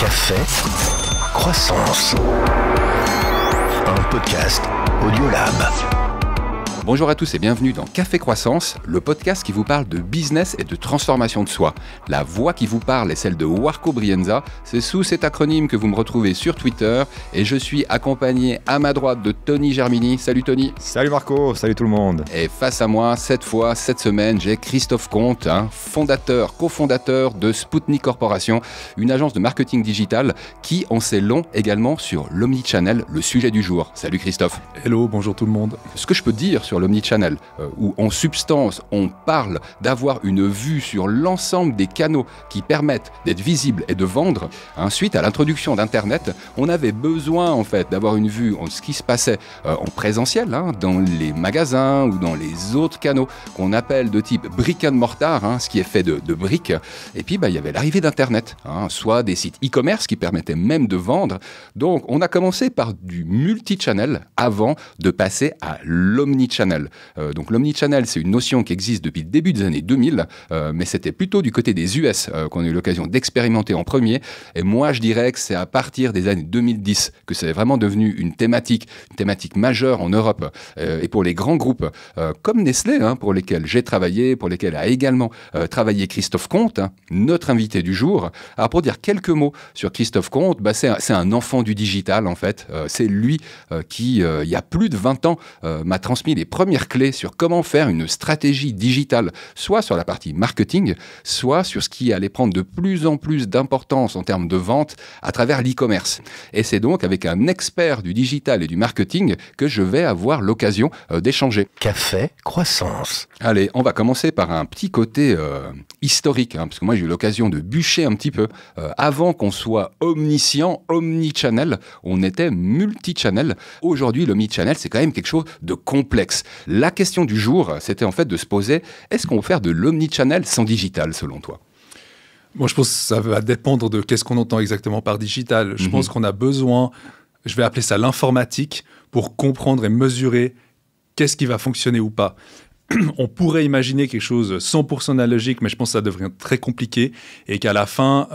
Café Croissance. Un podcast Audiolab. Bonjour à tous et bienvenue dans Café Croissance, le podcast qui vous parle de business et de transformation de soi. La voix qui vous parle est celle de Warco Brienza. C'est sous cet acronyme que vous me retrouvez sur Twitter et je suis accompagné à ma droite de Tony Germini. Salut Tony. Salut Marco, salut tout le monde. Et face à moi, cette semaine, j'ai Christophe Comte, cofondateur de Spoutnik Corporation, une agence de marketing digital qui en sait long également sur l'omnichannel, le sujet du jour. Salut Christophe. Hello, bonjour tout le monde. Ce que je peux dire sur l'omnichannel, où en substance on parle d'avoir une vue sur l'ensemble des canaux qui permettent d'être visibles et de vendre. Suite à l'introduction d'Internet, on avait besoin en fait d'avoir une vue en ce qui se passait en présentiel, dans les magasins ou dans les autres canaux qu'on appelle de type brick and mortar, ce qui est fait de briques. Et puis il y avait l'arrivée d'Internet, soit des sites e-commerce qui permettaient même de vendre. Donc on a commencé par du multi-channel avant de passer à l'omnichannel. Donc l'omnichannel, c'est une notion qui existe depuis le début des années 2000, mais c'était plutôt du côté des US qu'on a eu l'occasion d'expérimenter en premier. Et moi, je dirais que c'est à partir des années 2010 que c'est vraiment devenu une thématique majeure en Europe et pour les grands groupes comme Nestlé, pour lesquels j'ai travaillé, pour lesquels a également travaillé Christophe Comte, notre invité du jour. Alors pour dire quelques mots sur Christophe Comte, c'est un enfant du digital en fait. C'est lui qui, il y a plus de 20 ans, m'a transmis les premières clés sur comment faire une stratégie digitale, soit sur la partie marketing, soit sur ce qui allait prendre de plus en plus d'importance en termes de vente à travers l'e-commerce. Et c'est donc avec un expert du digital et du marketing que je vais avoir l'occasion d'échanger. Café Croissance. Allez, on va commencer par un petit côté historique, parce que moi j'ai eu l'occasion de bûcher un petit peu. Avant qu'on soit omniscient, omnichannel, on était multichannel. Aujourd'hui, l'omnichannel, c'est quand même quelque chose de complexe. La question du jour, c'était en fait de se poser, est-ce qu'on peut faire de l'omnichannel sans digital, selon toi ? Moi, je pense que ça va dépendre de qu'est-ce qu'on entend exactement par digital. Je pense qu'on a besoin, je vais appeler ça l'informatique, pour comprendre et mesurer qu'est-ce qui va fonctionner ou pas. On pourrait imaginer quelque chose 100% analogique, mais je pense que ça devient très compliqué et qu'à la fin,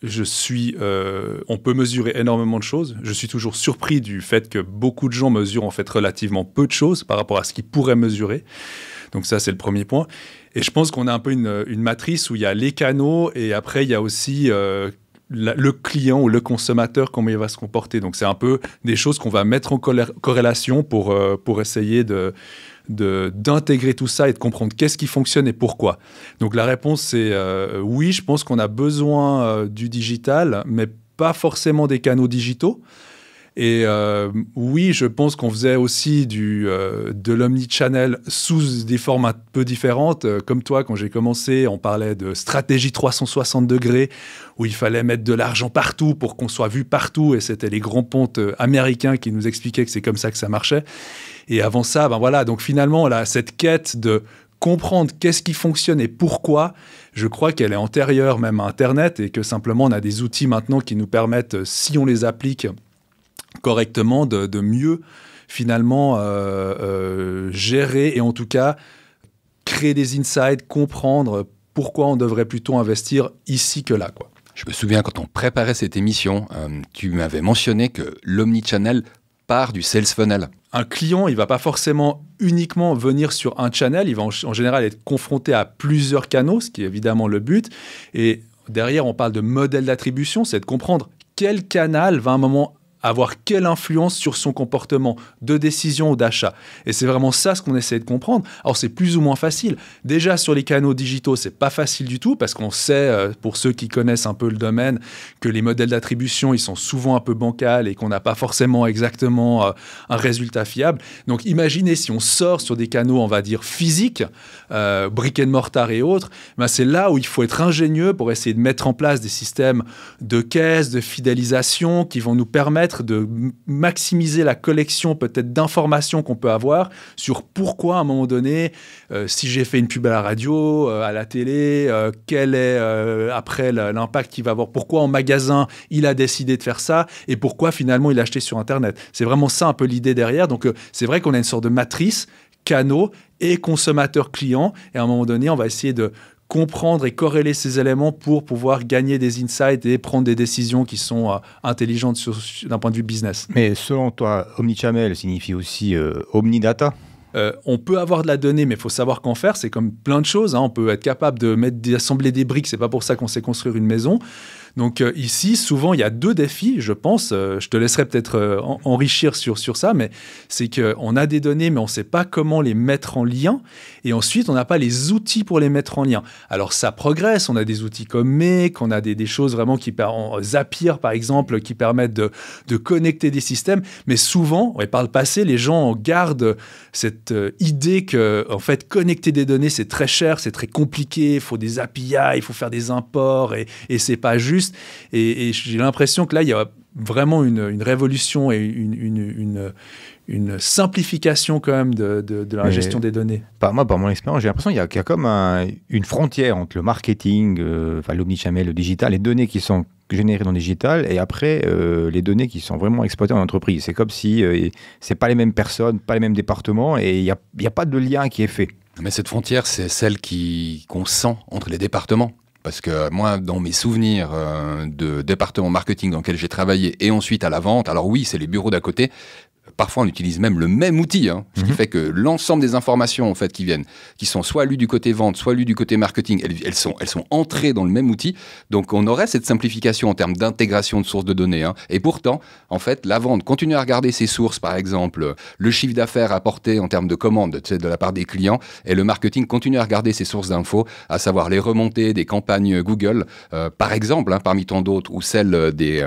on peut mesurer énormément de choses. Je suis toujours surpris du fait que beaucoup de gens mesurent en fait relativement peu de choses par rapport à ce qu'ils pourraient mesurer. Donc ça, c'est le premier point. Et je pense qu'on a un peu une matrice où il y a les canaux et après, il y a aussi le client ou le consommateur, comment il va se comporter. Donc c'est un peu des choses qu'on va mettre en corrélation pour essayer d'intégrer tout ça et de comprendre qu'est-ce qui fonctionne et pourquoi. Donc la réponse, c'est oui, je pense qu'on a besoin du digital, mais pas forcément des canaux digitaux. Et oui, je pense qu'on faisait aussi de l'omnichannel sous des formes un peu différentes. Comme toi, quand j'ai commencé, on parlait de stratégie 360 degrés, où il fallait mettre de l'argent partout pour qu'on soit vu partout. Et c'était les grands pontes américains qui nous expliquaient que c'est comme ça que ça marchait. Et avant ça, donc finalement, cette quête de comprendre qu'est-ce qui fonctionne et pourquoi, je crois qu'elle est antérieure même à Internet et que simplement, on a des outils maintenant qui nous permettent, si on les applique correctement, de mieux finalement gérer et en tout cas créer des insights, comprendre pourquoi on devrait plutôt investir ici que là, quoi. Je me souviens quand on préparait cette émission, tu m'avais mentionné que l'omnichannel part du sales funnel. Un client, il ne va pas forcément uniquement venir sur un channel, il va en général être confronté à plusieurs canaux, ce qui est évidemment le but. Et derrière, on parle de modèle d'attribution, c'est de comprendre quel canal va à un moment avoir quelle influence sur son comportement de décision ou d'achat. Et c'est vraiment ça ce qu'on essaie de comprendre. Alors c'est plus ou moins facile. Déjà sur les canaux digitaux, c'est pas facile du tout parce qu'on sait, pour ceux qui connaissent un peu le domaine, que les modèles d'attribution, ils sont souvent un peu bancals et qu'on n'a pas forcément exactement un résultat fiable. Donc imaginez si on sort sur des canaux, on va dire physiques, brick and mortar et autres, c'est là où il faut être ingénieux pour essayer de mettre en place des systèmes de caisse, de fidélisation qui vont nous permettre de maximiser la collection peut-être d'informations qu'on peut avoir sur pourquoi à un moment donné, si j'ai fait une pub à la radio, à la télé, quel est après l'impact qu'il va avoir, pourquoi en magasin il a décidé de faire ça et pourquoi finalement il a acheté sur Internet. C'est vraiment ça un peu l'idée derrière. Donc c'est vrai qu'on a une sorte de matrice, canaux et consommateurs clients et à un moment donné on va essayer de comprendre et corréler ces éléments pour pouvoir gagner des insights et prendre des décisions qui sont intelligentes d'un point de vue business. Mais selon toi, omnichannel signifie aussi omnidata? On peut avoir de la donnée, mais il faut savoir qu'en faire. C'est comme plein de choses. On peut être capable d'assembler des briques. C'est pas pour ça qu'on sait construire une maison. Donc ici, souvent, il y a 2 défis, je pense. Je te laisserai peut-être enrichir sur ça, mais c'est qu'on a des données, mais on ne sait pas comment les mettre en lien. Et ensuite, on n'a pas les outils pour les mettre en lien. Alors, ça progresse. On a des outils comme Make, on a des choses vraiment Zapier, par exemple, qui permettent de connecter des systèmes. Mais souvent, et par le passé, les gens gardent cette idée que, en fait, connecter des données, c'est très cher, c'est très compliqué. Il faut des API, il faut faire des imports et c'est pas juste. Et j'ai l'impression que là, il y a vraiment une révolution et une simplification quand même de la gestion des données. Par mon expérience, j'ai l'impression qu'il y a comme une frontière entre le marketing, l'omnichannel, le digital, les données qui sont générées dans le digital et après les données qui sont vraiment exploitées en entreprise. C'est comme si c'est pas les mêmes personnes, pas les mêmes départements et il y a pas de lien qui est fait. Mais cette frontière, c'est celle qu'on sent entre les départements. Parce que moi, dans mes souvenirs de département marketing dans lequel j'ai travaillé et ensuite à la vente, alors oui, c'est les bureaux d'à côté. Parfois, on utilise même le même outil, ce qui fait que l'ensemble des informations en fait, qui sont soit lues du côté vente, soit lues du côté marketing, elles sont entrées dans le même outil. Donc, on aurait cette simplification en termes d'intégration de sources de données. Et pourtant, en fait, la vente continue à regarder ses sources, par exemple, le chiffre d'affaires apporté en termes de commandes de la part des clients, et le marketing continue à regarder ses sources d'infos, à savoir les remontées des campagnes Google, par exemple, parmi tant d'autres, ou celles des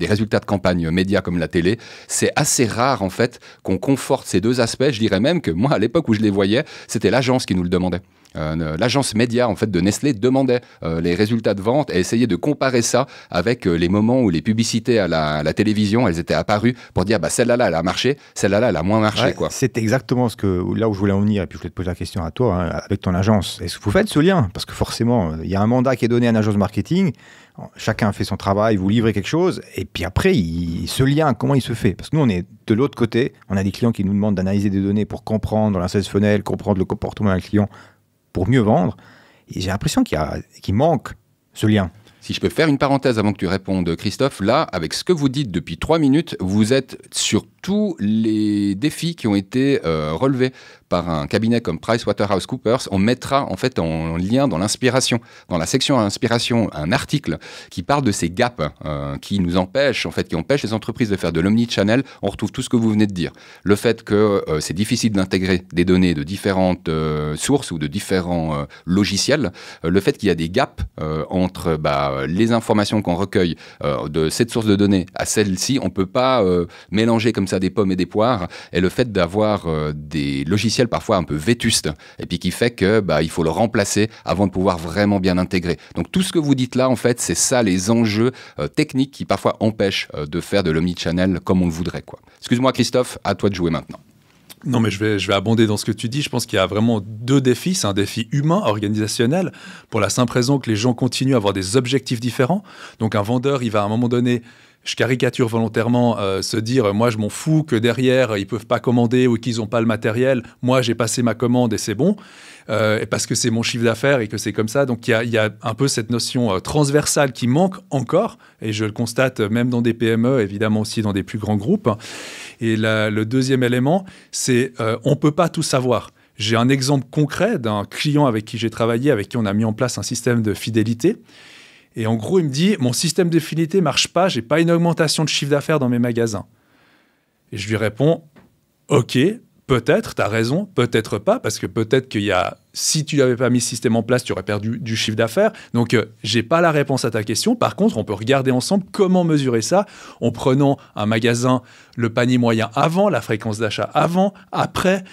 résultats de campagnes médias comme la télé. C'est assez rare en fait qu'on conforte ces 2 aspects. Je dirais même que moi, à l'époque où je les voyais, c'était l'agence qui nous le demandait. L'agence média en fait de Nestlé demandait les résultats de vente et essayait de comparer ça avec les moments où les publicités à la télévision elles étaient apparues pour dire celle-là elle a marché, celle-là elle a moins marché. Ouais, c'est exactement là où je voulais en venir et puis je voulais te poser la question à toi avec ton agence. Est-ce que vous faites ce lien? Parce que forcément il y a un mandat qui est donné à une agence marketing, chacun fait son travail, vous livrez quelque chose et puis après ce lien comment il se fait? Parce que nous on est de l'autre côté, on a des clients qui nous demandent d'analyser des données pour comprendre la sales funnel, comprendre le comportement d'un client pour mieux vendre. Et j'ai l'impression qu'il manque ce lien. Si je peux faire une parenthèse avant que tu répondes, Christophe, là, avec ce que vous dites depuis 3 minutes, vous êtes sur tous les défis qui ont été relevés par un cabinet comme PricewaterhouseCoopers. On mettra en fait en lien dans l'inspiration, dans la section inspiration, un article qui parle de ces gaps qui nous empêchent, en fait, qui empêchent les entreprises de faire de l'omnichannel. On retrouve tout ce que vous venez de dire. Le fait que c'est difficile d'intégrer des données de différentes sources ou de différents logiciels. Le fait qu'il y a des gaps entre les informations qu'on recueille de cette source de données à celle-ci. On ne peut pas mélanger comme ça des pommes et des poires. Et le fait d'avoir des logiciels parfois un peu vétustes et puis qui fait que il faut le remplacer avant de pouvoir vraiment bien intégrer. Donc tout ce que vous dites là, en fait, c'est ça les enjeux techniques qui parfois empêchent de faire de l'omnichannel comme on le voudrait, quoi. Excuse-moi Christophe, à toi de jouer maintenant. Non, mais je vais abonder dans ce que tu dis. Je pense qu'il y a vraiment 2 défis. C'est un défi humain, organisationnel, pour la simple raison que les gens continuent à avoir des objectifs différents. Donc un vendeur, il va à un moment donné, je caricature volontairement, se dire moi je m'en fous que derrière ils peuvent pas commander ou qu'ils n'ont pas le matériel, moi j'ai passé ma commande et c'est bon, parce que c'est mon chiffre d'affaires et que c'est comme ça. Donc il y a un peu cette notion transversale qui manque encore, et je le constate même dans des PME, évidemment aussi dans des plus grands groupes. Et le deuxième élément, c'est on peut pas tout savoir. J'ai un exemple concret d'un client avec qui j'ai travaillé, avec qui on a mis en place un système de fidélité. Et en gros, il me dit, mon système de fidélité ne marche pas, je n'ai pas une augmentation de chiffre d'affaires dans mes magasins. Et je lui réponds, ok, peut-être, tu as raison, peut-être pas, parce que peut-être si tu n'avais pas mis ce système en place, tu aurais perdu du chiffre d'affaires. Donc, je n'ai pas la réponse à ta question. Par contre, on peut regarder ensemble comment mesurer ça en prenant un magasin, le panier moyen avant, la fréquence d'achat avant, après.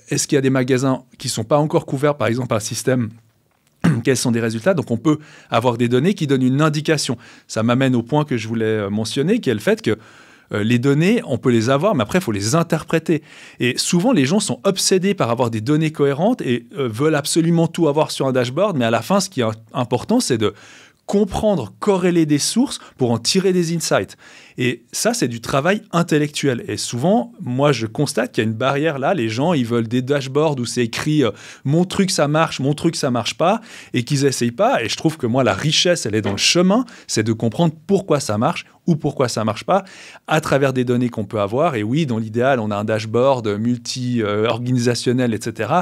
Est-ce qu'il y a des magasins qui ne sont pas encore couverts, par exemple, par le système ? Quels sont des résultats? Donc, on peut avoir des données qui donnent une indication. Ça m'amène au point que je voulais mentionner, qui est le fait que les données, on peut les avoir, mais après, il faut les interpréter. Et souvent, les gens sont obsédés par avoir des données cohérentes et veulent absolument tout avoir sur un dashboard. Mais à la fin, ce qui est important, c'est de comprendre, corréler des sources pour en tirer des insights. Et ça, c'est du travail intellectuel. Et souvent, moi, je constate qu'il y a une barrière là. Les gens, ils veulent des dashboards où c'est écrit mon truc, ça marche pas, et qu'ils n'essayent pas. Et je trouve que moi, la richesse, elle est dans le chemin. C'est de comprendre pourquoi ça marche ou pourquoi ça marche pas à travers des données qu'on peut avoir. Et oui, dans l'idéal, on a un dashboard multi-organisationnel, etc.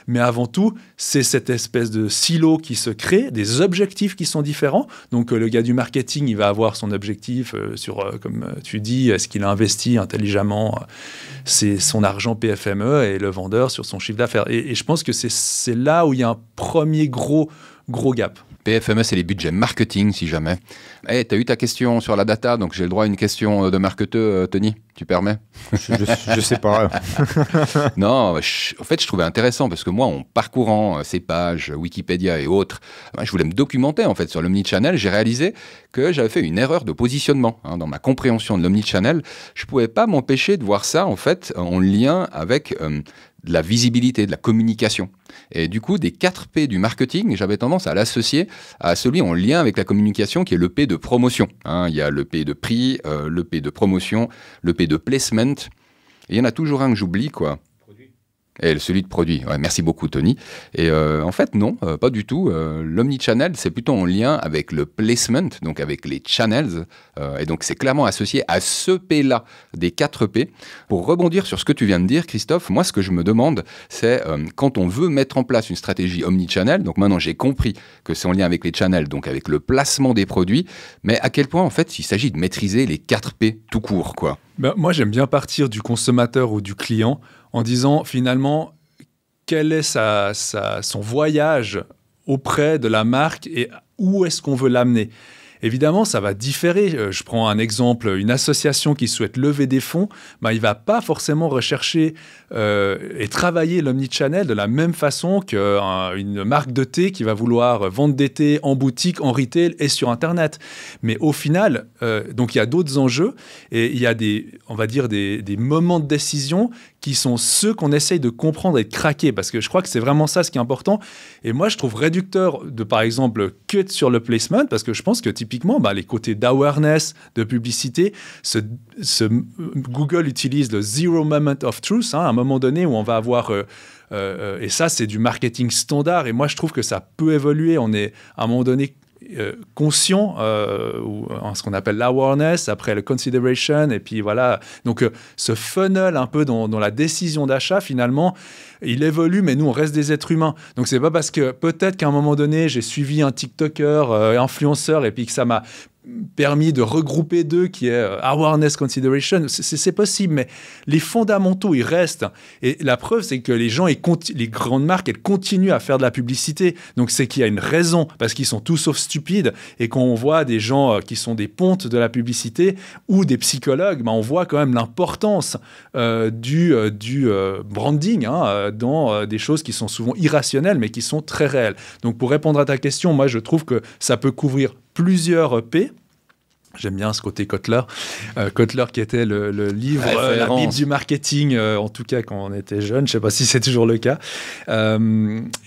Mais avant tout, c'est cette espèce de silo qui se crée, des objectifs qui sont différents. Donc, le gars du marketing, il va avoir son objectif sur, comme tu dis, est-ce qu'il a investi intelligemment son argent PFME, et le vendeur sur son chiffre d'affaires. Et je pense que c'est là où il y a un premier gros gap. PFME, c'est les budgets marketing, si jamais. Hey, tu as eu ta question sur la data, donc j'ai le droit à une question de marketeur, Tony, tu permets? Je sais pas. Non, en fait, je trouvais intéressant parce que moi, en parcourant ces pages, Wikipédia et autres, je voulais me documenter en fait sur l'omnichannel. J'ai réalisé que j'avais fait une erreur de positionnement dans ma compréhension de l'omnichannel. Je ne pouvais pas m'empêcher de voir ça en fait en lien avec de la visibilité, de la communication. Et du coup, des 4 P du marketing, j'avais tendance à l'associer à celui en lien avec la communication qui est le P de promotion. Il y a le P de prix, le P de promotion, le P de placement. Et il y en a toujours un que j'oublie, quoi. Et celui de produit. Ouais, merci beaucoup, Tony. Et en fait, non, pas du tout. L'omnichannel, c'est plutôt en lien avec le placement, donc avec les channels. Et donc, c'est clairement associé à ce P-là des 4 P. Pour rebondir sur ce que tu viens de dire, Christophe, moi, ce que je me demande, c'est quand on veut mettre en place une stratégie omnichannel, donc maintenant, j'ai compris que c'est en lien avec les channels, donc avec le placement des produits, mais à quel point, en fait, il s'agit de maîtriser les 4 P tout court, quoi. Moi, j'aime bien partir du consommateur ou du client en disant finalement quel est son voyage auprès de la marque et où est-ce qu'on veut l'amener. Évidemment, ça va différer. Je prends un exemple, une association qui souhaite lever des fonds, il ne va pas forcément rechercher et travailler l'omnichannel de la même façon qu'une marque de thé qui va vouloir vendre des thés en boutique, en retail et sur Internet. Mais au final, donc il y a d'autres enjeux et il y a des moments de décision qui sont ceux qu'on essaye de comprendre et de craquer, parce que je crois que c'est vraiment ça ce qui est important. Et moi, je trouve réducteur de, par exemple, cut sur le placement, parce que je pense que typiquement, les côtés d'awareness, de publicité, Google utilise le Zero Moment of Truth, à un moment donné où on va avoir... et ça, c'est du marketing standard. Et moi, je trouve que ça peut évoluer. On est, à un moment donné, conscient, ou ce qu'on appelle l'awareness, après le consideration, et puis voilà. Donc, ce funnel un peu dans la décision d'achat, finalement, il évolue, mais nous, on reste des êtres humains. Donc, c'est pas parce que peut-être qu'à un moment donné, j'ai suivi un TikToker, influenceur, et puis que ça m'a permis de regrouper deux qui est awareness consideration, c'est possible, mais les fondamentaux, ils restent. Et la preuve, c'est que les gens, les grandes marques, elles continuent à faire de la publicité. Donc, c'est qu'il y a une raison, parce qu'ils sont tous sauf stupides, et quand on voit des gens qui sont des pontes de la publicité ou des psychologues, on voit quand même l'importance du branding dans des choses qui sont souvent irrationnelles, mais qui sont très réelles. Donc, pour répondre à ta question, moi, je trouve que ça peut couvrir plusieurs P. J'aime bien ce côté Kotler. Kotler qui était le livre, la Bible du marketing, en tout cas quand on était jeune. Je ne sais pas si c'est toujours le cas.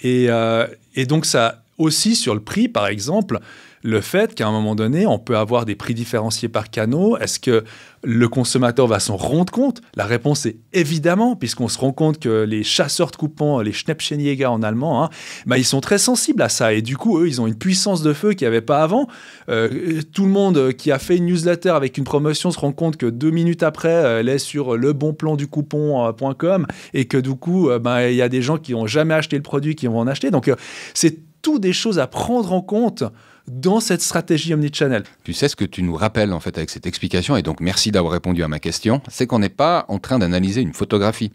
Et donc ça aussi sur le prix, par exemple, le fait qu'à un moment donné, on peut avoir des prix différenciés par canaux. Est-ce que le consommateur va s'en rendre compte? La réponse est évidemment, puisqu'on se rend compte que les chasseurs de coupons, les Schnäppchenjäger en allemand, ils sont très sensibles à ça. Et du coup, eux, ils ont une puissance de feu qu'il n'y avait pas avant. Tout le monde qui a fait une newsletter avec une promotion se rend compte que 2 minutes après, elle est sur lebonplanducoupon.com et que du coup, il y a des gens qui n'ont jamais acheté le produit qui vont en acheter. Donc, c'est tout des choses à prendre en compte dans cette stratégie omnichannel. Tu sais ce que tu nous rappelles en fait avec cette explication, et donc merci d'avoir répondu à ma question, c'est qu'on n'est pas en train d'analyser une photographie.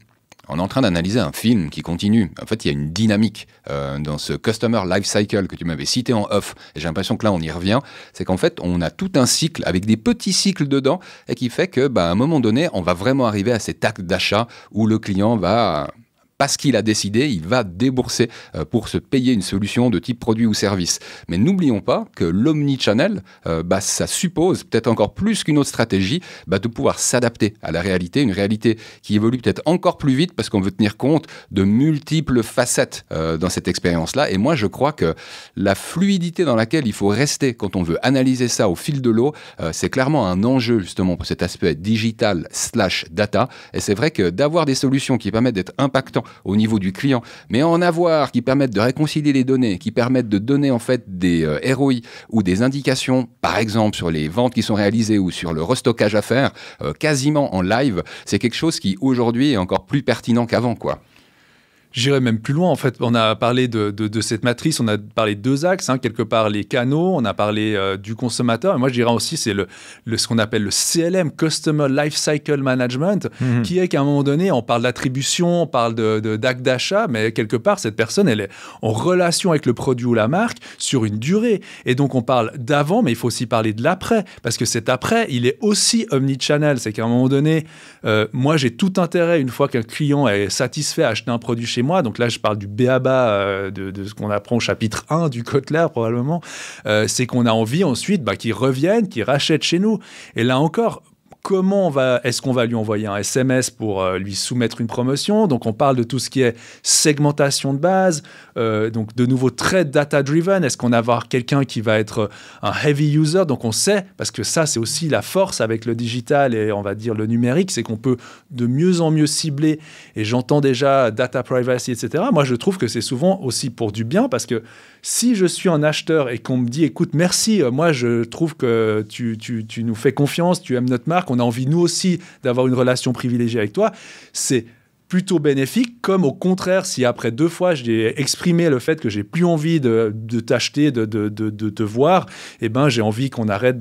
On est en train d'analyser un film qui continue. En fait, il y a une dynamique dans ce Customer Life Cycle que tu m'avais cité en off. Et j'ai l'impression que là, on y revient. C'est qu'en fait, on a tout un cycle avec des petits cycles dedans et qui fait que, à un moment donné, on va vraiment arriver à cet acte d'achat où le client va parce qu'il a décidé, il va débourser pour se payer une solution de type produit ou service. Mais n'oublions pas que l'omnichannel, ça suppose, peut-être encore plus qu'une autre stratégie, de pouvoir s'adapter à la réalité, une réalité qui évolue peut-être encore plus vite parce qu'on veut tenir compte de multiples facettes dans cette expérience-là. Et moi, je crois que la fluidité dans laquelle il faut rester quand on veut analyser ça au fil de l'eau, c'est clairement un enjeu justement pour cet aspect digital/data. Et c'est vrai que d'avoir des solutions qui permettent d'être impactants au niveau du client, mais en avoir qui permettent de réconcilier les données, qui permettent de donner en fait des ROI ou des indications, par exemple sur les ventes qui sont réalisées ou sur le restockage à faire, quasiment en live, c'est quelque chose qui aujourd'hui est encore plus pertinent qu'avant, quoi. J'irais même plus loin, en fait. On a parlé de cette matrice, on a parlé de 2 axes, quelque part les canaux, on a parlé du consommateur. Et moi, je dirais aussi, c'est ce qu'on appelle le CLM, Customer Lifecycle Management, qui est qu'à un moment donné, on parle d'attribution, on parle d'acte d'achat, mais quelque part, cette personne, elle est en relation avec le produit ou la marque sur une durée. Et donc, on parle d'avant, mais il faut aussi parler de l'après, parce que cet après, il est aussi omnichannel. C'est qu'à un moment donné, moi, j'ai tout intérêt, une fois qu'un client est satisfait à acheter un produit chez moi, donc là je parle du b.a.-ba de ce qu'on apprend au chapitre 1 du Kotler probablement, c'est qu'on a envie ensuite qu'il revienne, qu'il rachète chez nous. Et là encore, est-ce qu'on va lui envoyer un SMS pour lui soumettre une promotion? Donc, on parle de tout ce qui est segmentation de base, donc de nouveau très data-driven. Est-ce qu'on va avoir quelqu'un qui va être un heavy user? Donc, on sait, parce que ça, c'est aussi la force avec le digital et on va dire le numérique, c'est qu'on peut de mieux en mieux cibler. Et j'entends déjà data privacy, etc. Moi, je trouve que c'est souvent aussi pour du bien, parce que si je suis un acheteur et qu'on me dit, écoute, merci, moi, je trouve que tu nous fais confiance, tu aimes notre marque, on a envie, nous aussi, d'avoir une relation privilégiée avec toi, c'est plutôt bénéfique, comme au contraire, si après 2 fois, j'ai exprimé le fait que j'ai plus envie de t'acheter, de te voir, j'ai envie qu'on arrête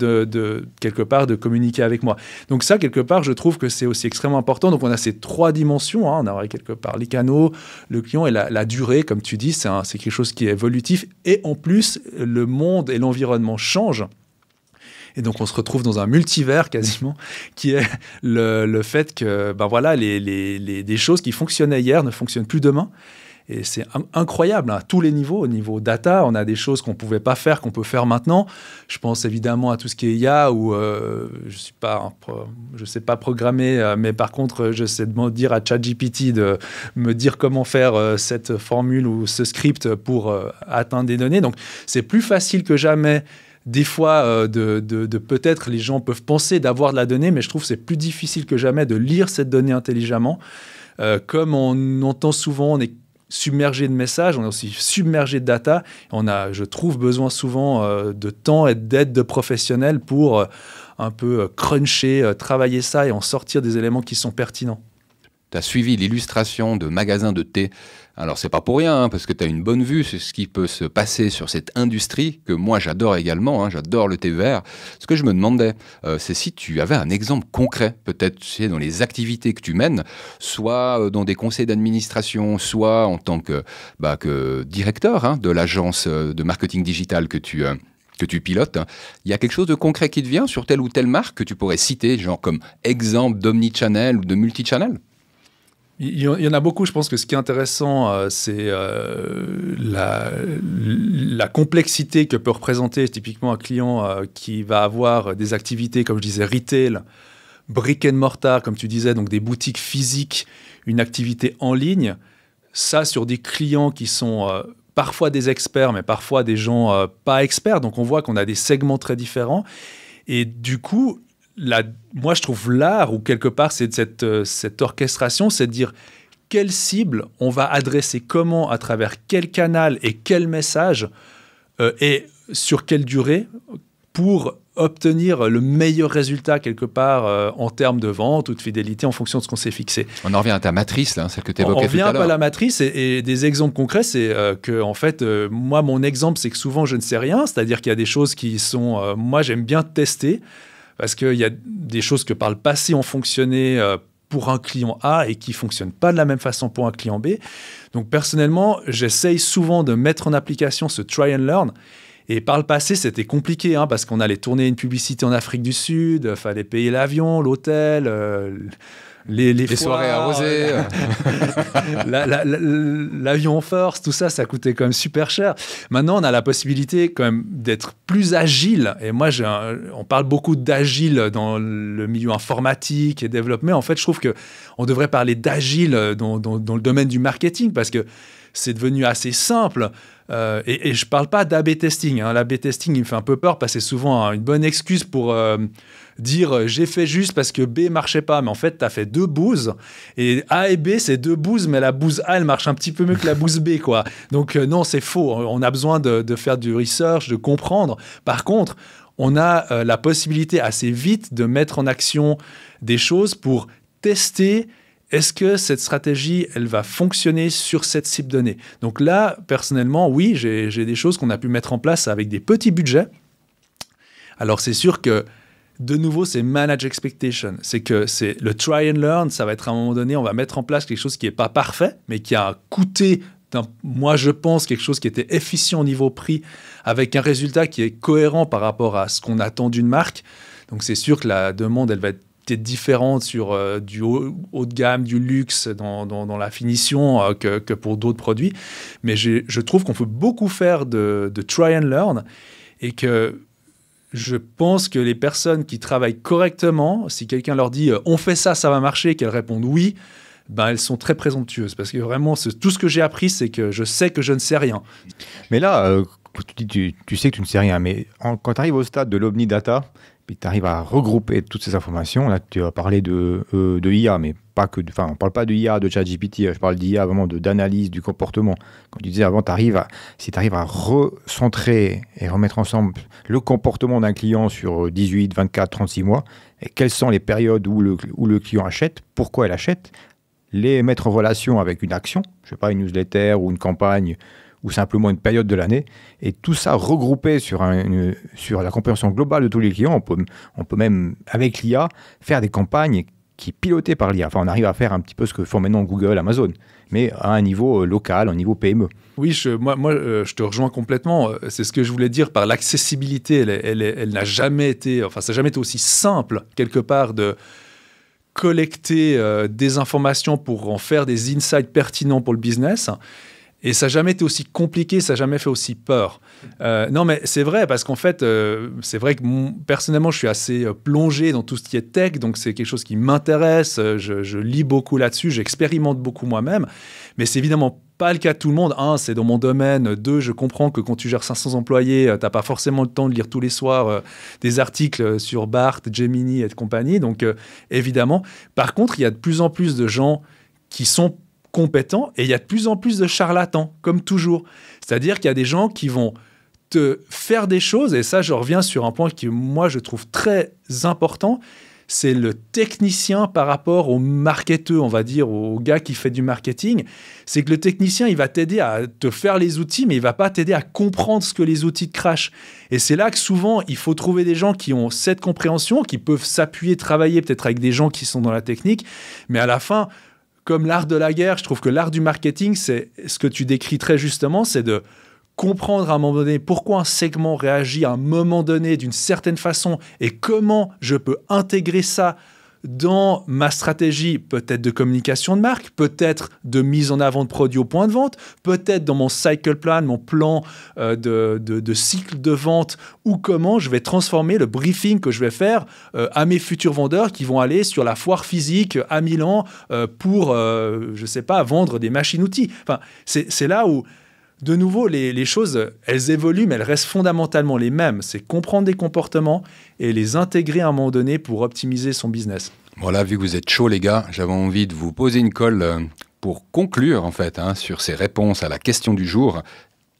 quelque part de communiquer avec moi. Donc ça, quelque part, je trouve que c'est aussi extrêmement important. Donc on a ces 3 dimensions, on a quelque part les canaux, le client et la durée, comme tu dis, c'est quelque chose qui est évolutif. Et en plus, le monde et l'environnement changent. Et donc, on se retrouve dans un multivers quasiment, qui est le fait que des choses qui fonctionnaient hier ne fonctionnent plus demain. Et c'est incroyable, à tous les niveaux. Au niveau data, on a des choses qu'on ne pouvait pas faire, qu'on peut faire maintenant. Je pense évidemment à tout ce qui est IA, où je sais pas programmer, mais par contre, je sais dire à ChatGPT de me dire comment faire cette formule ou ce script pour atteindre des données. Donc, c'est plus facile que jamais. Des fois, peut-être les gens peuvent penser d'avoir de la donnée, mais je trouve que c'est plus difficile que jamais de lire cette donnée intelligemment. Comme on entend souvent, on est submergé de messages, on est aussi submergé de data. On a, je trouve, besoin souvent de temps et d'aide de professionnels pour un peu cruncher, travailler ça et en sortir des éléments qui sont pertinents. Tu as suivi l'illustration de magasins de thé. Alors, c'est pas pour rien, parce que tu as une bonne vue sur ce qui peut se passer sur cette industrie, que moi, j'adore également. J'adore le thé vert. Ce que je me demandais, c'est si tu avais un exemple concret, peut-être dans les activités que tu mènes, soit dans des conseils d'administration, soit en tant que directeur de l'agence de marketing digital que tu pilotes. Il y a quelque chose de concret qui te vient sur telle ou telle marque que tu pourrais citer, genre comme exemple d'omnichannel ou de multichannel? Il y en a beaucoup. Je pense que ce qui est intéressant, c'est la complexité que peut représenter typiquement un client qui va avoir des activités, comme je disais, retail, brick and mortar, comme tu disais, donc des boutiques physiques, une activité en ligne. Ça, sur des clients qui sont parfois des experts, mais parfois des gens pas experts. Donc, on voit qu'on a des segments très différents. Et du coup, moi, je trouve l'art, ou quelque part, c'est cette orchestration, c'est de dire quelle cible on va adresser, comment, à travers quel canal et quel message, et sur quelle durée, pour obtenir le meilleur résultat, quelque part, en termes de vente ou de fidélité, en fonction de ce qu'on s'est fixé. On en revient à ta matrice, là, celle que tu évoquais tout à l'heure. On revient à la matrice, et des exemples concrets, c'est que, en fait, moi, mon exemple, c'est que souvent, je ne sais rien, c'est-à-dire qu'il y a des choses qui sont... moi, j'aime bien tester, parce qu'il y a des choses que par le passé ont fonctionné pour un client A et qui ne fonctionnent pas de la même façon pour un client B. Donc, personnellement, j'essaye souvent de mettre en application ce try and learn. Et par le passé, c'était compliqué, parce qu'on allait tourner une publicité en Afrique du Sud, il fallait payer l'avion, l'hôtel, les soirées arrosées, l'avion force, tout ça, ça coûtait quand même super cher. Maintenant, on a la possibilité quand même d'être plus agile. Et moi, on parle beaucoup d'agile dans le milieu informatique et développement. En fait, je trouve qu'on devrait parler d'agile dans le domaine du marketing parce que c'est devenu assez simple. Et je ne parle pas d'A/B testing. L'A/B testing, il me fait un peu peur parce que c'est souvent une bonne excuse pour dire j'ai fait juste parce que B ne marchait pas. Mais en fait, tu as fait 2 bouses. Et A et B, c'est 2 bouses, mais la bouse A, elle marche un petit peu mieux que la bouse B, quoi. Donc non, c'est faux. On a besoin de faire du research, de comprendre. Par contre, on a la possibilité assez vite de mettre en action des choses pour tester. Est-ce que cette stratégie, elle va fonctionner sur cette cible donnée? Donc là, personnellement, oui, j'ai des choses qu'on a pu mettre en place avec des petits budgets. Alors, c'est sûr que, de nouveau, c'est manage expectation. C'est que c'est le try and learn. Ça va être à un moment donné, on va mettre en place quelque chose qui n'est pas parfait, mais qui a coûté, moi, je pense, quelque chose qui était efficient au niveau prix, avec un résultat qui est cohérent par rapport à ce qu'on attend d'une marque. Donc, c'est sûr que la demande, elle va être peut-être différente sur du haut de gamme, du luxe dans la finition que pour d'autres produits. Mais je trouve qu'on peut beaucoup faire de try and learn et que je pense que les personnes qui travaillent correctement, si quelqu'un leur dit « on fait ça, ça va marcher », qu'elles répondent « oui », ben, elles sont très présomptueuses. Parce que vraiment, tout ce que j'ai appris, c'est que je sais que je ne sais rien. Mais là, tu sais que tu ne sais rien, mais quand tu arrives au stade de l'omnidata, puis tu arrives à regrouper toutes ces informations. Là, tu as parlé de IA, mais pas que. Enfin, on ne parle pas de IA, de ChatGPT. Je parle d'IA vraiment d'analyse du comportement. Comme tu disais avant, si tu arrives à recentrer et remettre ensemble le comportement d'un client sur 18, 24, 36 mois, et quelles sont les périodes où le client achète, pourquoi il achète, les mettre en relation avec une action, je ne sais pas, une newsletter ou une campagne, ou simplement une période de l'année, et tout ça regroupé sur la compréhension globale de tous les clients. On peut même, avec l'IA, faire des campagnes qui sont pilotées par l'IA. Enfin, on arrive à faire un petit peu ce que font maintenant Google, Amazon, mais à un niveau local, un niveau PME. Oui, je te rejoins complètement. C'est ce que je voulais dire par l'accessibilité. Elle n'a jamais été, enfin, ça n'a jamais été aussi simple, quelque part, de collecter des informations pour en faire des insights pertinents pour le business. Et ça n'a jamais été aussi compliqué, ça n'a jamais fait aussi peur. Non, mais c'est vrai, parce qu'en fait, c'est vrai que personnellement, je suis assez plongé dans tout ce qui est tech, donc c'est quelque chose qui m'intéresse, je lis beaucoup là-dessus, j'expérimente beaucoup moi-même, mais c'est évidemment pas le cas de tout le monde. 1, c'est dans mon domaine. 2, je comprends que quand tu gères 500 employés, tu n'as pas forcément le temps de lire tous les soirs des articles sur BART, Gemini et compagnie, donc évidemment. Par contre, il y a de plus en plus de gens qui sont compétents et il y a de plus en plus de charlatans, comme toujours. C'est-à-dire qu'il y a des gens qui vont te faire des choses, et ça, je reviens sur un point qui, moi, je trouve très important, c'est le technicien par rapport au marketeur, on va dire, au gars qui fait du marketing. C'est que le technicien, il va t'aider à te faire les outils, mais il ne va pas t'aider à comprendre ce que les outils te crachent. Et c'est là que souvent, il faut trouver des gens qui ont cette compréhension, qui peuvent s'appuyer, travailler peut-être avec des gens qui sont dans la technique, mais à la fin, comme l'art de la guerre, je trouve que l'art du marketing, c'est ce que tu décris très justement, c'est de comprendre à un moment donné pourquoi un segment réagit à un moment donné d'une certaine façon et comment je peux intégrer ça dans ma stratégie, peut-être de communication de marque, peut-être de mise en avant de produits au point de vente, peut-être dans mon cycle plan, mon plan de cycle de vente, ou comment je vais transformer le briefing que je vais faire à mes futurs vendeurs qui vont aller sur la foire physique à Milan pour, je ne sais pas, vendre des machines-outils. Enfin, c'est là où, de nouveau, les choses, elles évoluent, mais elles restent fondamentalement les mêmes. C'est comprendre des comportements et les intégrer à un moment donné pour optimiser son business. Voilà, vu que vous êtes chaud, les gars, j'avais envie de vous poser une colle pour conclure, en fait, sur ces réponses à la question du jour.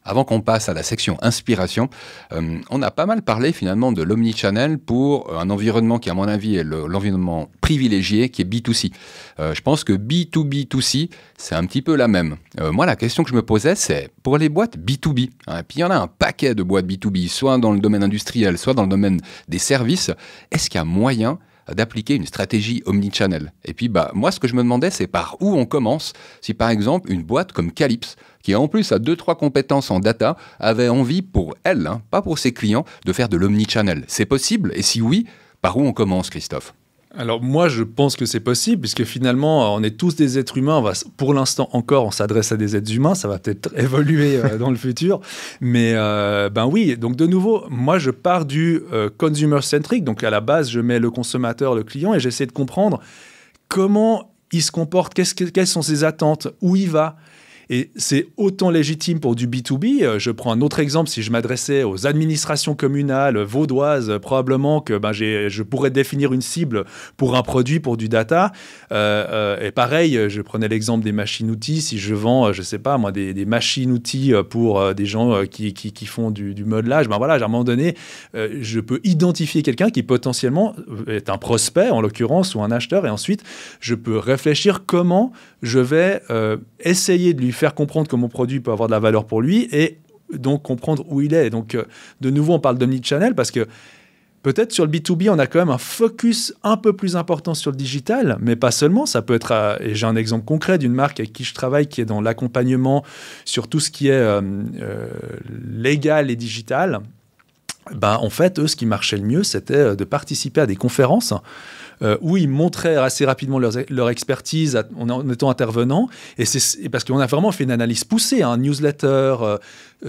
Avant qu'on passe à la section inspiration, on a pas mal parlé finalement de l'omnichannel pour un environnement qui, à mon avis, est l'environnement privilégié, qui est B2C. Je pense que B2B2C, c'est un petit peu la même. Moi, la question que je me posais, c'est pour les boîtes B2B. Hein, et puis, il y en a un paquet de boîtes B2B, soit dans le domaine industriel, soit dans le domaine des services. Est-ce qu'il y a moyen d'appliquer une stratégie omnichannel? Et puis, moi, ce que je me demandais, c'est par où on commence. Si, par exemple, une boîte comme Calypse, qui en plus a 2-3 compétences en data, avait envie pour elle, pas pour ses clients, de faire de l'omnichannel. C'est possible? Et si oui, par où on commence, Christophe? Alors moi, je pense que c'est possible, puisque finalement, on est tous des êtres humains. Pour l'instant encore, on s'adresse à des êtres humains. Ça va peut-être évoluer dans le futur. Mais oui, donc de nouveau, moi, je pars du consumer-centric. Donc à la base, je mets le consommateur, le client, et j'essaie de comprendre comment il se comporte, quelles sont ses attentes, où il va. Et c'est autant légitime pour du B2B. Je prends un autre exemple. Si je m'adressais aux administrations communales vaudoises, probablement que je pourrais définir une cible pour un produit, pour du data. Et pareil, je prenais l'exemple des machines-outils. Si je vends, je ne sais pas, moi, des machines-outils pour des gens qui font du modelage, à un moment donné, je peux identifier quelqu'un qui potentiellement est un prospect, en l'occurrence, ou un acheteur. Et ensuite, je peux réfléchir comment je vais essayer de lui faire comprendre que mon produit peut avoir de la valeur pour lui et donc comprendre où il est. Et donc, de nouveau, on parle d'omnichannel parce que peut-être sur le B2B, on a quand même un focus un peu plus important sur le digital, mais pas seulement. Ça peut être, et j'ai un exemple concret d'une marque avec qui je travaille qui est dans l'accompagnement sur tout ce qui est légal et digital. En fait, eux, ce qui marchait le mieux, c'était de participer à des conférences où ils montraient assez rapidement leur expertise en étant intervenants. Et c'est parce qu'on a vraiment fait une analyse poussée, newsletter,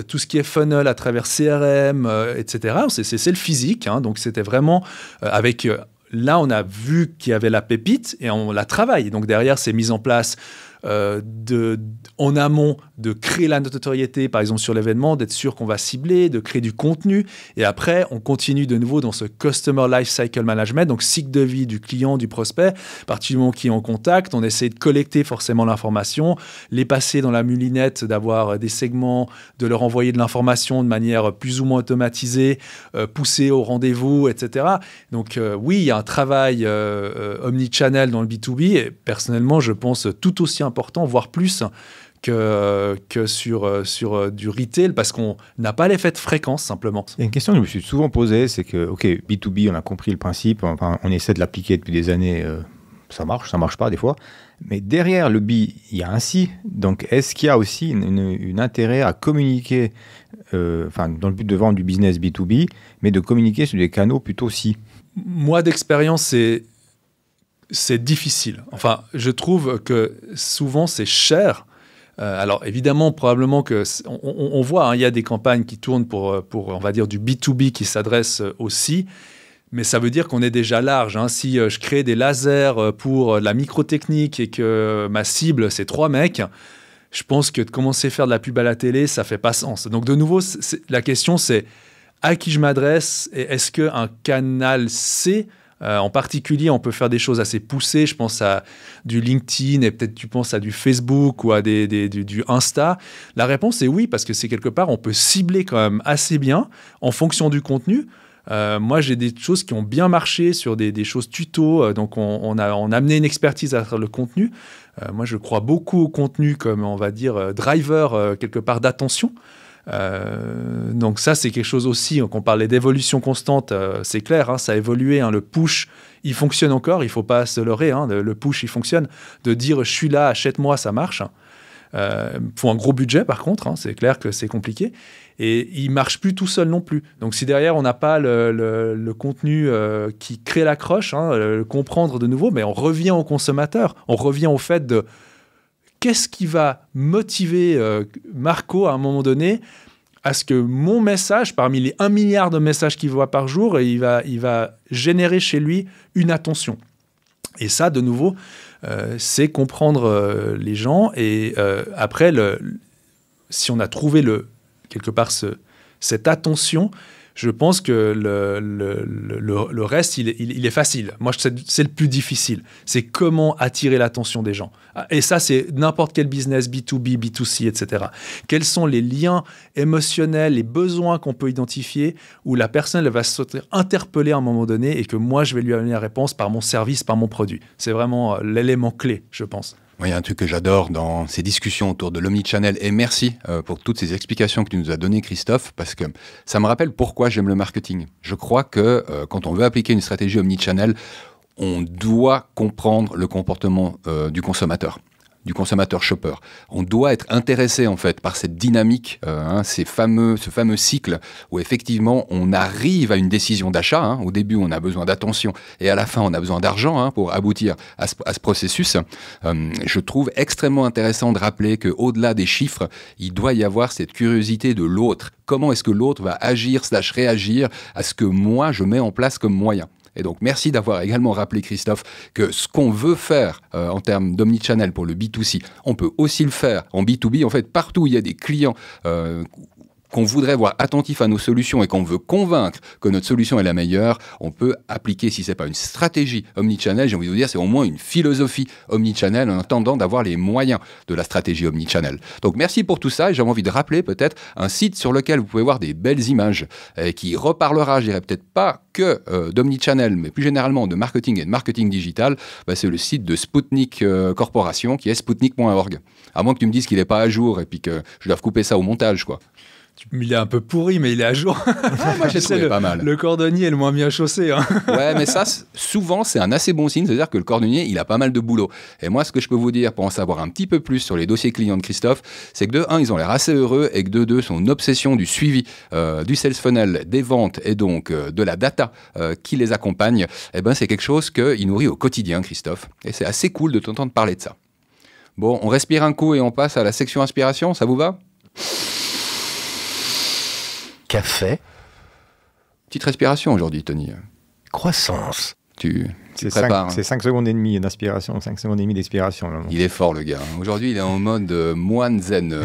tout ce qui est funnel à travers CRM, etc. C'est le physique. Donc, c'était vraiment avec... là, on a vu qu'il y avait la pépite et on la travaille. Donc, derrière, c'est mis en place en amont de créer la notoriété, par exemple sur l'événement, d'être sûr qu'on va cibler, de créer du contenu. Et après, on continue de nouveau dans ce Customer Lifecycle Management, donc cycle de vie du client, du prospect. À partir du moment qu'il est en contact, on essaie de collecter forcément l'information, les passer dans la moulinette, d'avoir des segments, de leur envoyer de l'information de manière plus ou moins automatisée, pousser au rendez-vous, etc. Donc oui, il y a un travail omnichannel dans le B2B et personnellement, je pense tout aussi important, voire plus que sur du retail, parce qu'on n'a pas l'effet de fréquence, simplement. Il y a une question que je me suis souvent posée, c'est que, OK, B2B, on a compris le principe, on essaie de l'appliquer depuis des années, ça marche pas des fois, mais derrière le B, il y a un C, donc est-ce qu'il y a aussi un intérêt à communiquer, dans le but de vendre du business B2B, mais de communiquer sur des canaux plutôt C? Moi, d'expérience, c'est difficile. Enfin, je trouve que souvent, c'est cher. Alors, évidemment, probablement qu'on voit, il y a des campagnes qui tournent pour, on va dire, du B2B qui s'adressent aussi, mais ça veut dire qu'on est déjà large. Si je crée des lasers pour la microtechnique et que ma cible, c'est 3 mecs, je pense que de commencer à faire de la pub à la télé, ça ne fait pas sens. Donc, de nouveau, la question, c'est à qui je m'adresse et est-ce qu'un canal C... en particulier, on peut faire des choses assez poussées. Je pense à du LinkedIn et peut-être tu penses à du Facebook ou à du Insta. La réponse est oui, parce que c'est quelque part, on peut cibler quand même assez bien en fonction du contenu. Moi, j'ai des choses qui ont bien marché sur des choses tuto. Donc, on a amené une expertise à travers le contenu. Moi, je crois beaucoup au contenu comme, on va dire, driver quelque part d'attention. Donc ça, c'est quelque chose aussi, qu'on parlait d'évolution constante, c'est clair, ça a évolué, le push, il fonctionne encore, il ne faut pas se leurrer, le push, il fonctionne, de dire je suis là, achète-moi, ça marche. Faut un gros budget par contre, c'est clair que c'est compliqué, et il ne marche plus tout seul non plus. Donc si derrière on n'a pas le contenu qui crée l'accroche, le comprendre de nouveau, mais on revient au consommateur, on revient au fait de qu'est-ce qui va motiver Marco à un moment donné à ce que mon message, parmi les 1 milliard de messages qu'il voit par jour, il va générer chez lui une attention. Et ça, de nouveau, c'est comprendre les gens. Et après, si on a trouvé quelque part cette attention, je pense que le reste, il est facile. Moi, c'est le plus difficile. C'est comment attirer l'attention des gens. Et ça, c'est n'importe quel business, B2B, B2C, etc. Quels sont les liens émotionnels, les besoins qu'on peut identifier où la personne elle va se sentir interpellée à un moment donné et que moi, je vais lui amener la réponse par mon service, par mon produit. C'est vraiment l'élément clé, je pense. Il y a un truc que j'adore dans ces discussions autour de l'omnichannel, et merci pour toutes ces explications que tu nous as données, Christophe, parce que ça me rappelle pourquoi j'aime le marketing. Je crois que quand on veut appliquer une stratégie omnichannel, on doit comprendre le comportement du consommateur. du consommateur shopper. On doit être intéressé en fait par cette dynamique, ce fameux cycle où effectivement on arrive à une décision d'achat. Au début on a besoin d'attention et à la fin on a besoin d'argent pour aboutir à ce processus. Je trouve extrêmement intéressant de rappeler qu'au-delà des chiffres, il doit y avoir cette curiosité de l'autre. Comment est-ce que l'autre va agir / réagir à ce que moi je mets en place comme moyen? Et donc, merci d'avoir également rappelé, Christophe, que ce qu'on veut faire en termes d'omnichannel pour le B2C, on peut aussi le faire en B2B. En fait, partout où il y a des clients qu'on voudrait voir attentifs à nos solutions et qu'on veut convaincre que notre solution est la meilleure, on peut appliquer, si ce n'est pas une stratégie omnichannel, j'ai envie de vous dire, c'est au moins une philosophie omnichannel en attendant d'avoir les moyens de la stratégie omnichannel. Donc merci pour tout ça et j'avais envie de rappeler peut-être un site sur lequel vous pouvez voir des belles images qui reparlera, je dirais peut-être pas que d'omnichannel, mais plus généralement de marketing et de marketing digital. C'est le site de Spoutnik Corporation qui est spoutnik.org. À moins que tu me dises qu'il n'est pas à jour et puis que je dois couper ça au montage, quoi. Il est un peu pourri, mais il est à jour. Moi, j'ai trouvé pas mal. Le cordonnier est le moins bien chaussé. Ouais, mais ça, souvent, c'est un assez bon signe. C'est-à-dire que le cordonnier, il a pas mal de boulot. Et moi, ce que je peux vous dire, pour en savoir un petit peu plus sur les dossiers clients de Christophe, c'est que de 1, ils ont l'air assez heureux et que de 2, son obsession du suivi du sales funnel, des ventes et donc de la data qui les accompagne, c'est quelque chose qu'il nourrit au quotidien, Christophe. Et c'est assez cool de t'entendre parler de ça. Bon, on respire un coup et on passe à la section inspiration. Ça vous va ? Café. Petite respiration aujourd'hui, Tony. Croissance. Tu C'est prépares. 5 secondes et demie d'inspiration, 5 secondes et demie d'expiration. Là. Il est fort, le gars. Aujourd'hui, il est en mode moine zen.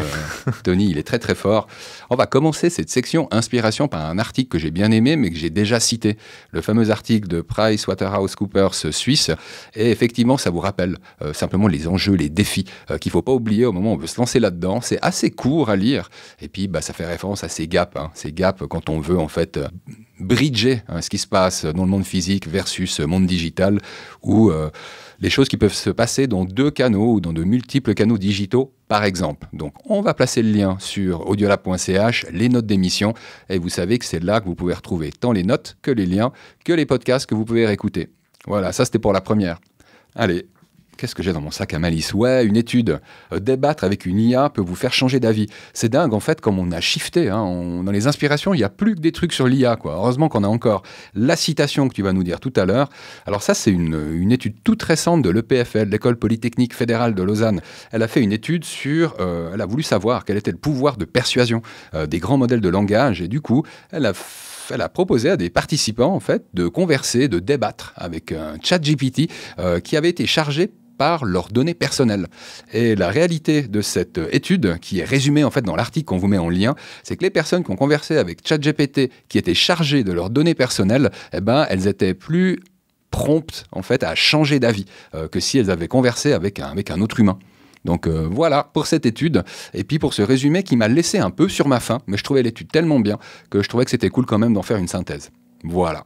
Tony, il est très, très fort. On va commencer cette section inspiration par un article que j'ai bien aimé, mais que j'ai déjà cité. Le fameux article de PricewaterhouseCoopers Suisse. Et effectivement, ça vous rappelle simplement les enjeux, les défis qu'il ne faut pas oublier au moment où on veut se lancer là-dedans. C'est assez court à lire. Et puis, ça fait référence à ces gaps. Ces gaps quand on veut, en fait, bridger ce qui se passe dans le monde physique versus monde digital, ou les choses qui peuvent se passer dans 2 canaux ou dans de multiples canaux digitaux, par exemple. Donc, on va placer le lien sur audiolab.ch, les notes d'émission, et vous savez que c'est là que vous pouvez retrouver tant les notes que les liens, que les podcasts que vous pouvez réécouter. Voilà, ça c'était pour la première. Allez. Qu'est-ce que j'ai dans mon sac à malice? Ouais, une étude. Débattre avec une IA peut vous faire changer d'avis. C'est dingue, en fait, comme on a shifté. Dans les inspirations, il n'y a plus que des trucs sur l'IA, quoi. Heureusement qu'on a encore la citation que tu vas nous dire tout à l'heure. Alors ça, c'est une étude toute récente de l'EPFL, l'École Polytechnique Fédérale de Lausanne. Elle a fait une étude sur... elle a voulu savoir quel était le pouvoir de persuasion des grands modèles de langage. Et du coup, elle a proposé à des participants, en fait, de converser, de débattre avec un ChatGPT qui avait été chargé par leurs données personnelles. Et la réalité de cette étude, qui est résumée en fait dans l'article qu'on vous met en lien, c'est que les personnes qui ont conversé avec ChatGPT, qui étaient chargées de leurs données personnelles, elles étaient plus promptes en fait à changer d'avis que si elles avaient conversé avec un autre humain. Donc voilà pour cette étude, et puis pour ce résumé qui m'a laissé un peu sur ma faim, mais je trouvais l'étude tellement bien que je trouvais que c'était cool quand même d'en faire une synthèse. Voilà.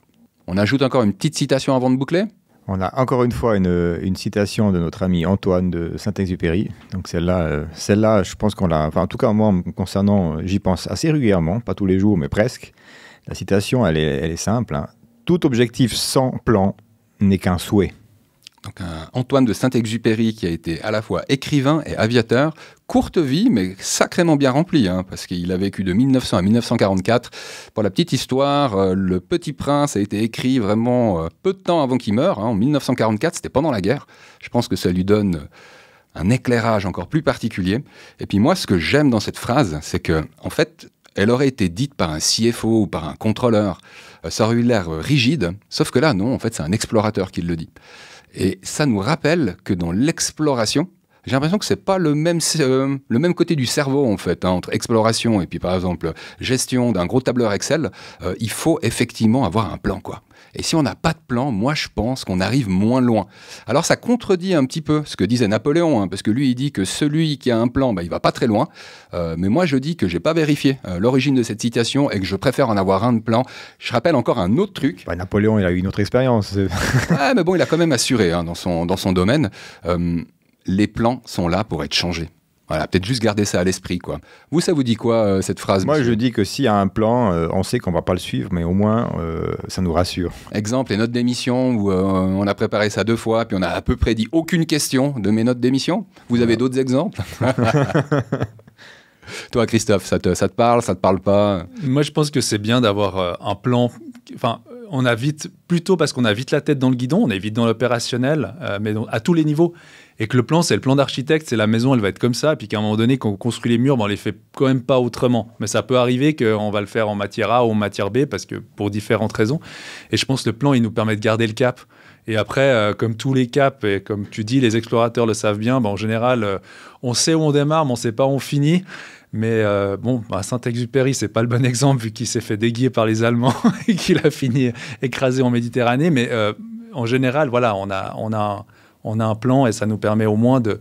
On ajoute encore une petite citation avant de boucler ? On a encore une fois une citation de notre ami Antoine de Saint-Exupéry. Donc celle-là, je pense qu'on l'a... Enfin, en tout cas, moi, concernant, j'y pense assez régulièrement, pas tous les jours, mais presque. La citation, elle est simple. Tout objectif sans plan n'est qu'un souhait. Donc Antoine de Saint-Exupéry qui a été à la fois écrivain et aviateur, courte vie mais sacrément bien remplie, parce qu'il a vécu de 1900 à 1944. Pour la petite histoire, Le Petit Prince a été écrit vraiment peu de temps avant qu'il meure, en 1944, c'était pendant la guerre. Je pense que ça lui donne un éclairage encore plus particulier. Et puis moi, ce que j'aime dans cette phrase, c'est que, en fait, elle aurait été dite par un CFO ou par un contrôleur. Ça aurait eu l'air rigide, sauf que là, non, en fait, c'est un explorateur qui le dit. Et ça nous rappelle que dans l'exploration, j'ai l'impression que c'est pas le même côté du cerveau, en fait, entre exploration et puis, par exemple, gestion d'un gros tableur Excel. Il faut effectivement avoir un plan, quoi. Et si on n'a pas de plan, moi, je pense qu'on arrive moins loin. Alors, ça contredit un petit peu ce que disait Napoléon, parce que lui, il dit que celui qui a un plan, il va pas très loin. Mais moi, je dis que j'ai pas vérifié l'origine de cette citation et que je préfère en avoir un de plan. Je rappelle encore un autre truc. Napoléon, il a eu une autre expérience. Ouais, mais bon, il a quand même assuré dans son domaine. Les plans sont là pour être changés. Voilà, peut-être juste garder ça à l'esprit, quoi. Vous, ça vous dit quoi, cette phrase? Moi, monsieur je dis que s'il y a un plan, on sait qu'on va pas le suivre, mais au moins, ça nous rassure. Exemple, les notes d'émission où on a préparé ça 2 fois, puis on a à peu près dit aucune question de mes notes d'émission. Vous avez d'autres exemples? Toi, Christophe, ça te parle, ça te parle pas? Moi, je pense que c'est bien d'avoir un plan. Enfin, on a vite, plutôt parce qu'on a vite la tête dans le guidon, on est vite dans l'opérationnel, mais à tous les niveaux. Et que le plan, c'est le plan d'architecte, c'est la maison, elle va être comme ça. Et puis qu'à un moment donné, quand on construit les murs, on les fait quand même pas autrement. Mais ça peut arriver qu'on va le faire en matière A ou en matière B, parce que pour différentes raisons. Et je pense que le plan, il nous permet de garder le cap. Et après, comme tous les caps, et comme tu dis, les explorateurs le savent bien, en général, on sait où on démarre, mais on ne sait pas où on finit. Mais Saint-Exupéry, c'est pas le bon exemple, vu qu'il s'est fait déguier par les Allemands et qu'il a fini écrasé en Méditerranée. Mais en général, voilà, on a un plan et ça nous permet au moins de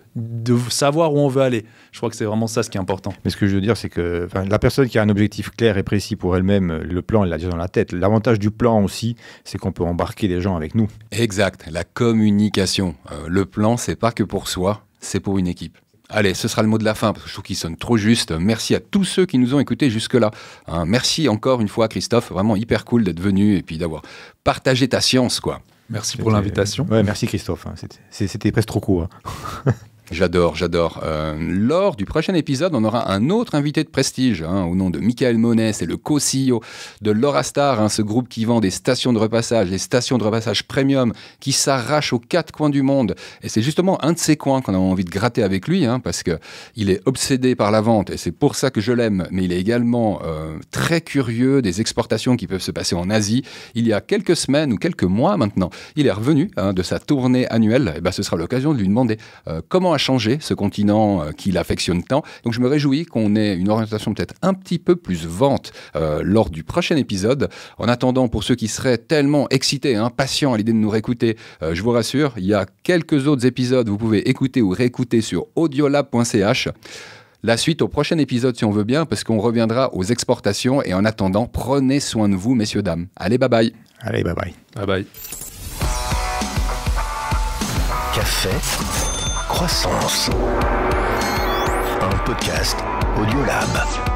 savoir où on veut aller. Je crois que c'est vraiment ça ce qui est important. Mais ce que je veux dire, c'est que la personne qui a un objectif clair et précis pour elle-même, le plan, elle l'a déjà dans la tête. L'avantage du plan aussi, c'est qu'on peut embarquer les gens avec nous. Exact, la communication. Le plan, c'est pas que pour soi, c'est pour une équipe. Allez, ce sera le mot de la fin, parce que je trouve qu'il sonne trop juste. Merci à tous ceux qui nous ont écoutés jusque-là. Merci encore une fois, Christophe. Vraiment hyper cool d'être venu et puis d'avoir partagé ta science, quoi. Merci pour l'invitation. Ouais, merci Christophe. C'était presque trop court. J'adore. Lors du prochain épisode, on aura un autre invité de prestige, au nom de Michael Monet, c'est le co-CEO de Laurastar, ce groupe qui vend des stations de repassage, des stations de repassage premium, qui s'arrachent aux 4 coins du monde. Et c'est justement un de ces coins qu'on a envie de gratter avec lui, parce qu'il est obsédé par la vente, et c'est pour ça que je l'aime, mais il est également très curieux des exportations qui peuvent se passer en Asie. Il y a quelques semaines ou quelques mois maintenant, il est revenu de sa tournée annuelle, et ce sera l'occasion de lui demander comment a changé ce continent qu'il affectionne tant. Donc je me réjouis qu'on ait une orientation peut-être un petit peu plus vente lors du prochain épisode. En attendant, pour ceux qui seraient tellement excités, patients à l'idée de nous réécouter, je vous rassure, il y a quelques autres épisodes, vous pouvez écouter ou réécouter sur audiolab.ch. La suite au prochain épisode si on veut bien, parce qu'on reviendra aux exportations, et en attendant, prenez soin de vous, messieurs, dames. Allez, bye bye. Allez, bye bye. Bye bye. Café, croissance. Un podcast Audiolab.